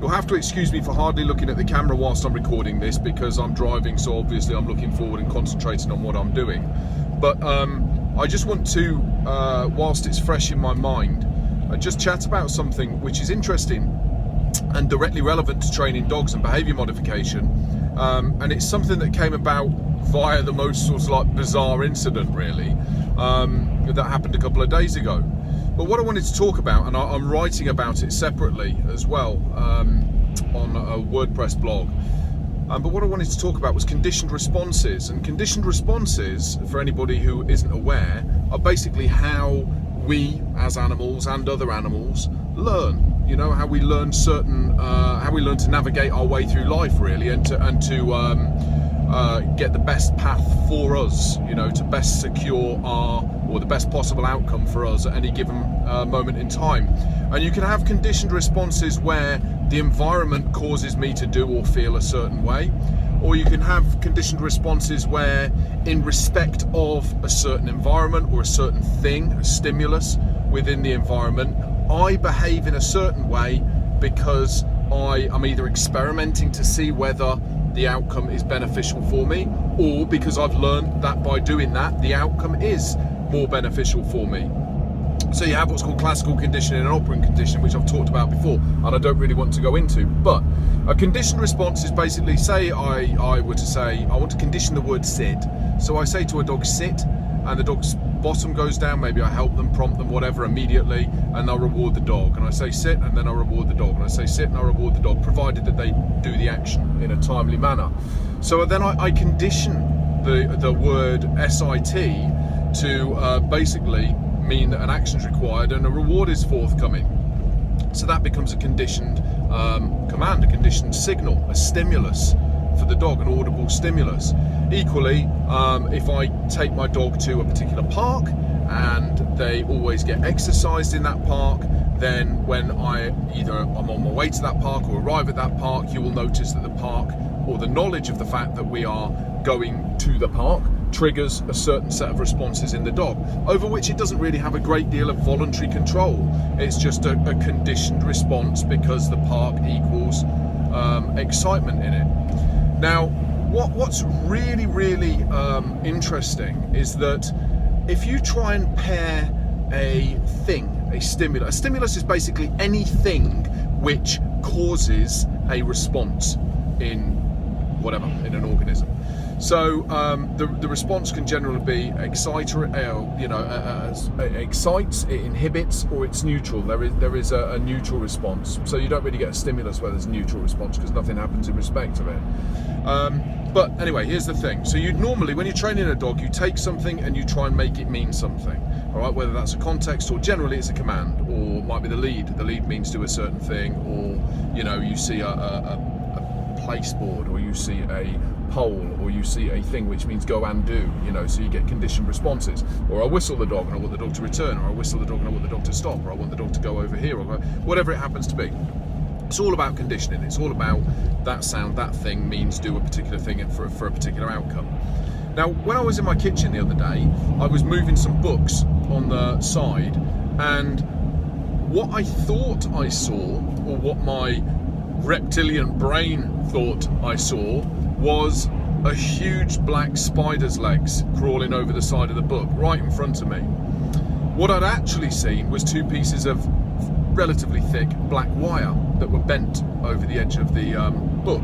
You'll have to excuse me for hardly looking at the camera whilst I'm recording this, because I'm driving, so obviously I'm looking forward and concentrating on what I'm doing. But I just want to, whilst it's fresh in my mind, just chat about something which is interesting and directly relevant to training dogs and behaviour modification. And it's something that came about via the most sort of like bizarre incident, really, that happened a couple of days ago. But what I wanted to talk about, and I'm writing about it separately as well on a WordPress blog, but what I wanted to talk about was conditioned responses. And conditioned responses, for anybody who isn't aware, are basically how we as animals and other animals learn. You know, how we learn how we learn to navigate our way through life, really, and to get the best path for us, you know, to best secure or the best possible outcome for us at any given moment in time. And you can have conditioned responses where the environment causes me to do or feel a certain way, or you can have conditioned responses where, in respect of a certain environment or a certain thing, a stimulus within the environment, I behave in a certain way because I am either experimenting to see whether the outcome is beneficial for me, or because I've learned that by doing that, the outcome is more beneficial for me. So you have what's called classical conditioning and operant conditioning, which I've talked about before, and I don't really want to go into. But a conditioned response is basically, say I were to say, I want to condition the word sit. So I say to a dog, sit, and the dog's bottom goes down, maybe I help them, prompt them, whatever, immediately, and I'll reward the dog. And I say sit, and then I'll reward the dog. And I say sit, and I'll reward the dog, provided that they do the action in a timely manner. So then I condition the word SIT to basically mean that an action is required and a reward is forthcoming. So that becomes a conditioned command, a conditioned signal, a stimulus for the dog, an audible stimulus. Equally, if I take my dog to a particular park and they always get exercised in that park, then when I'm on my way to that park or arrive at that park, you will notice that the park, or the knowledge of the fact that we are going to the park, triggers a certain set of responses in the dog, over which it doesn't really have a great deal of voluntary control. It's just a conditioned response because the park equals excitement in it. Now, what's really, really interesting is that if you try and pair a thing, a stimulus is basically anything which causes a response in whatever, in an organism. So the response can generally be excites, it inhibits, or it's neutral. There is a neutral response. So you don't really get a stimulus where there's a neutral response because nothing happens in respect of it. But anyway, here's the thing. So you'd normally, when you're training a dog, you take something and you try and make it mean something. All right, whether that's a context or generally it's a command, or it might be the lead. The lead means do a certain thing, or you see a place board, or you see a pole, or you see a thing which means go and do, so you get conditioned responses. Or I whistle the dog and I want the dog to return, or I whistle the dog and I want the dog to stop, or I want the dog to go over here, or whatever it happens to be. It's all about conditioning. It's all about that sound, that thing means do a particular thing for a particular outcome. Now, when I was in my kitchen the other day, I was moving some books on the side, and what I thought I saw, or what my reptilian brain thought I saw, was a huge black spider's legs crawling over the side of the book right in front of me. What I'd actually seen was two pieces of relatively thick black wire that were bent over the edge of the book.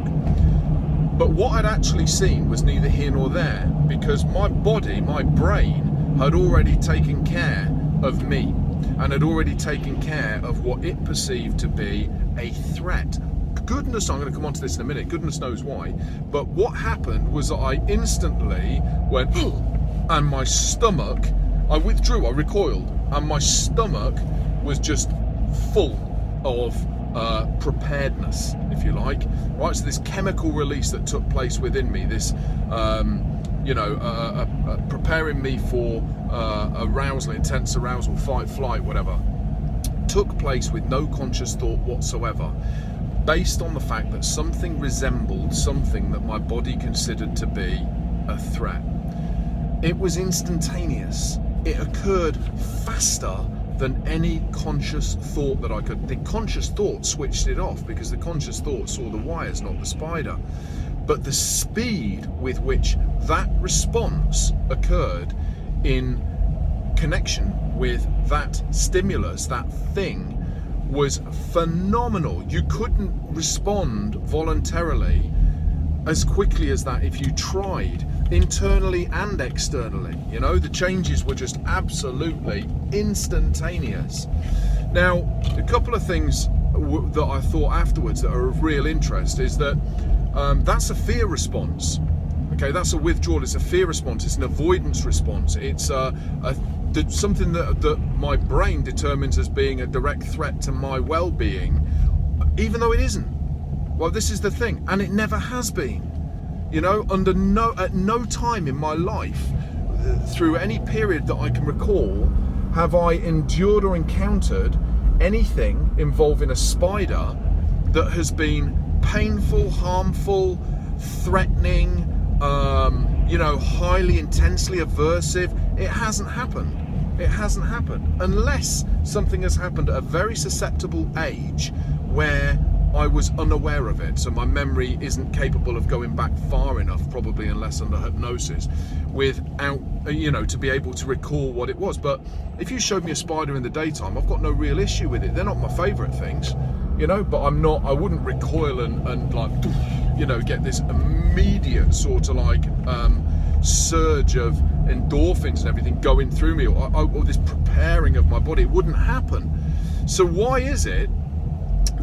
But what I'd actually seen was neither here nor there, because my body, my brain, had already taken care of me and had already taken care of what it perceived to be a threat. Goodness, I'm going to come on to this in a minute, goodness knows why, but what happened was that I instantly went, and my stomach, I withdrew, I recoiled, and my stomach was just full of preparedness, if you like. Right, so this chemical release that took place within me, this preparing me for arousal, intense arousal, fight, flight, whatever, took place with no conscious thought whatsoever, based on the fact that something resembled something that my body considered to be a threat. It was instantaneous. It occurred faster than any conscious thought that I could. The conscious thought switched it off, because the conscious thought saw the wires, not the spider. But the speed with which that response occurred in connection with that stimulus, that thing, was phenomenal. You couldn't respond voluntarily as quickly as that if you tried, internally and externally. You know, the changes were just absolutely instantaneous. Now, a couple of things that I thought afterwards that are of real interest is that that's a fear response. Okay, that's a withdrawal. It's a fear response. It's an avoidance response. It's something that my brain determines as being a direct threat to my well-being, even though it isn't. Well, this is the thing, and it never has been. You know, at no time in my life, through any period that I can recall, have I endured or encountered anything involving a spider that has been painful, harmful, threatening, you know, highly intensely aversive. It hasn't happened. It hasn't happened, unless something has happened at a very susceptible age where I was unaware of it. So my memory isn't capable of going back far enough, probably unless under hypnosis, without, you know, to be able to recall what it was. But if you showed me a spider in the daytime, I've got no real issue with it. They're not my favourite things, you know, but I wouldn't recoil and like, you know, get this immediate sort of like surge of endorphins and everything going through me, or this preparing of my body. It wouldn't happen. So why is it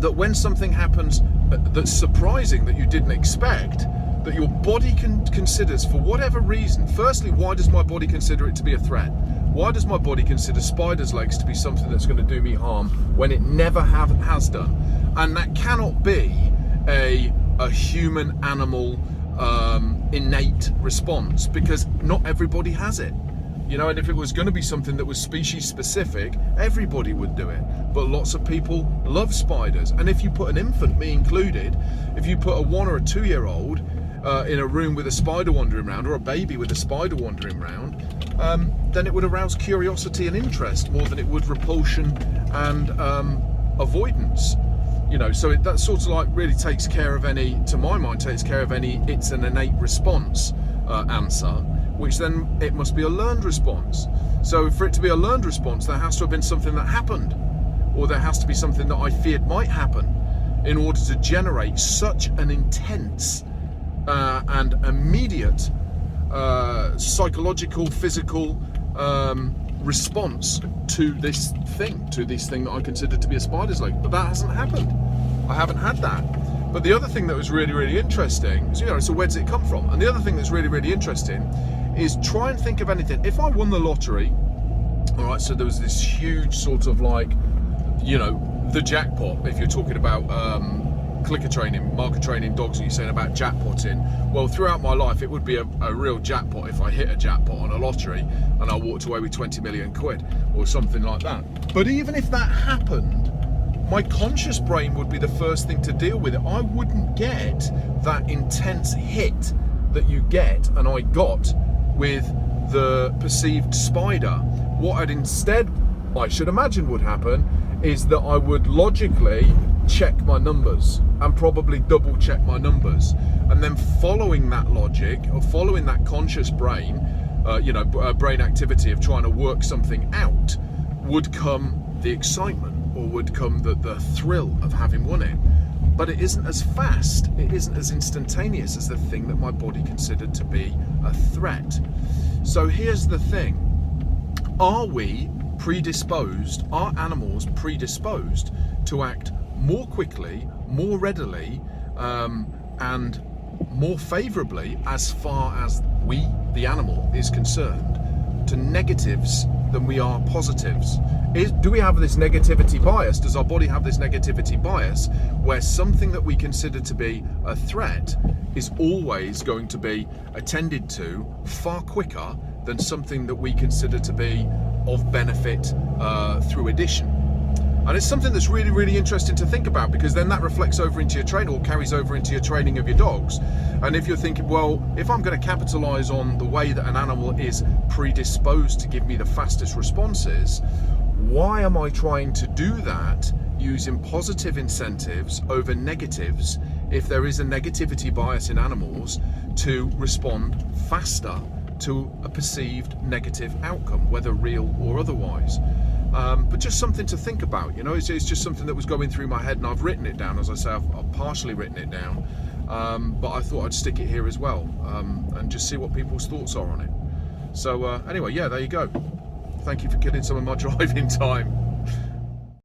that when something happens that's surprising, that you didn't expect, that your body considers, for whatever reason? Firstly, why does my body consider it to be a threat? Why does my body consider spider's legs to be something that's going to do me harm when it never has done? And that cannot be a human animal innate response, because not everybody has it. You know, and if it was going to be something that was species specific, everybody would do it. But lots of people love spiders. And if you put an infant, me included, if you put a 1 or a 2-year-old in a room with a spider wandering around, or a baby with a spider wandering around, then it would arouse curiosity and interest more than it would repulsion and avoidance. You know, so that sort of like really takes care of any, to my mind, takes care of any it's an innate response answer, which then it must be a learned response. So for it to be a learned response, there has to have been something that happened, or there has to be something that I feared might happen, in order to generate such an intense and immediate psychological, physical response to this thing that I consider to be a spider's leg. But that hasn't happened. I haven't had that. But the other thing that was really, really interesting is, you know, so where does it come from? And the other thing that's really, really interesting is try and think of anything. If I won the lottery, all right, so there was this huge sort of like, you know, the jackpot, if you're talking about clicker training, marker training dogs, and you're saying about jackpotting, well, throughout my life it would be a real jackpot if I hit a jackpot on a lottery and I walked away with 20 million quid or something like that. But even if that happened, my conscious brain would be the first thing to deal with it. I wouldn't get that intense hit that you get, and I got, with the perceived spider. What I'd instead, I should imagine, would happen is that I would logically check my numbers and probably double check my numbers, and then following that logic, or following that conscious brain, brain activity of trying to work something out, would come the excitement, or would come the thrill of having won it. But it isn't as fast, it isn't as instantaneous as the thing that my body considered to be a threat. So here's the thing. Are we predisposed, are animals predisposed to act more quickly, more readily, and more favourably, as far as we, the animal, is concerned, to negatives than we are positives? Do we have this negativity bias? Does our body have this negativity bias where something that we consider to be a threat is always going to be attended to far quicker than something that we consider to be of benefit through addition? And it's something that's really, really interesting to think about, because then that reflects over into your training, or carries over into your training of your dogs. And if you're thinking, well, if I'm going to capitalize on the way that an animal is predisposed to give me the fastest responses, why am I trying to do that using positive incentives over negatives if there is a negativity bias in animals to respond faster to a perceived negative outcome, whether real or otherwise? But just something to think about, you know. It's just something that was going through my head, and I've written it down. As I say, I've partially written it down, but I thought I'd stick it here as well, and just see what people's thoughts are on it. So anyway, yeah, there you go. Thank you for killing some of my driving time.